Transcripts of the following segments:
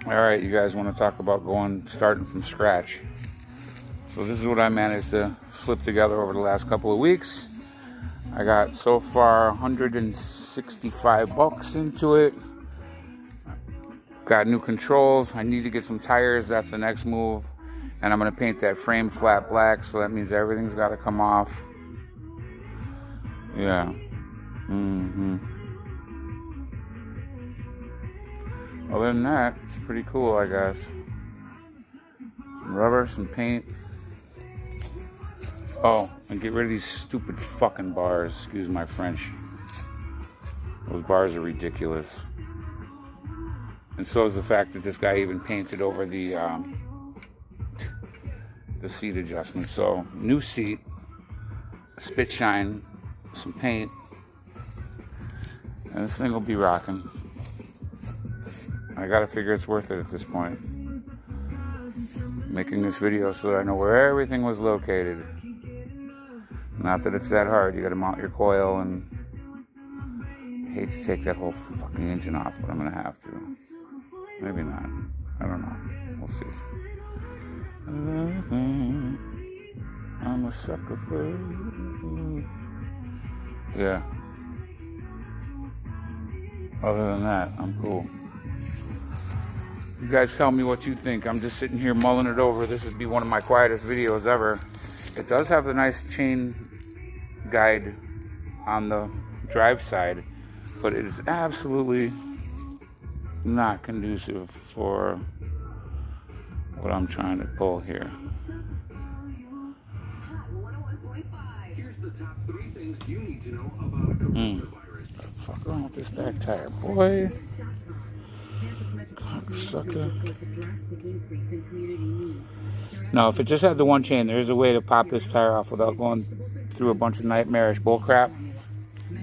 Alright, you guys want to talk about starting from scratch. So this is what I managed to slip together over the last couple of weeks. I got so far $165 into it. Got new controls. I need to get some tires. That's the next move. And I'm going to paint that frame flat black, so that means everything's got to come off. Yeah. Other than that, it's pretty cool, I guess. Some rubber, some paint. Oh, and get rid of these stupid fucking bars. Excuse my French. Those bars are ridiculous. And so is the fact that this guy even painted over the seat adjustment. So, new seat, spit shine, some paint, and this thing will be rocking. I gotta figure it's worth it at this point. Making this video so that I know where everything was located. Not that it's that hard. You gotta mount your coil, and I hate to take that whole fucking engine off, but I'm gonna have to. Maybe not. I don't know. We'll see. I'm a sucker for you. Yeah. Other than that, I'm cool. You guys tell me what you think. I'm just sitting here mulling it over. This would be one of my quietest videos ever. It does have the nice chain guide on the drive side, but it is absolutely not conducive for what I'm trying to pull here. Here's the top 3 things you need to know about a coronavirus. What the fuck wrong with this back tire, boy? Cocksucker. No, if it just had the one chain, there is a way to pop this tire off without going through a bunch of nightmarish bullcrap.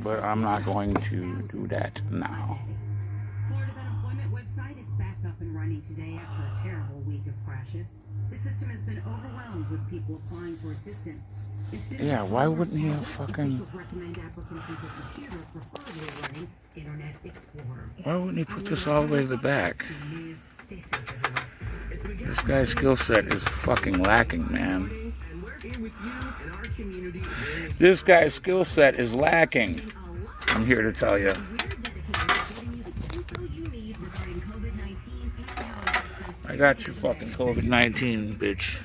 But I'm not going to do that now. Florida's unemployment website is back up and running today after a terrible week of crashes. The system has been overwhelmed with people applying for assistance. Yeah, why wouldn't he have fucking... Why wouldn't he put this all the way to the back? This guy's skill set is fucking lacking, man. This guy's skill set is lacking. I'm here to tell you. I got your fucking COVID-19, bitch.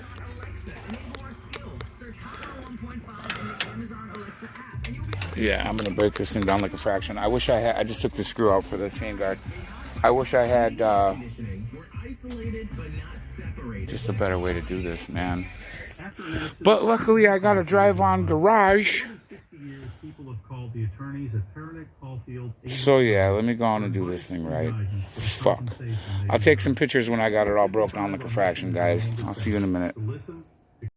Yeah, I'm gonna break this thing down like a fraction. I wish I had. I just took the screw out for the chain guard. I wish I had just a better way to do this, man. But luckily, I got a drive-on garage. So yeah, let me go on and do this thing right. Fuck. I'll take some pictures when I got it all broke down like a fraction, guys. I'll see you in a minute.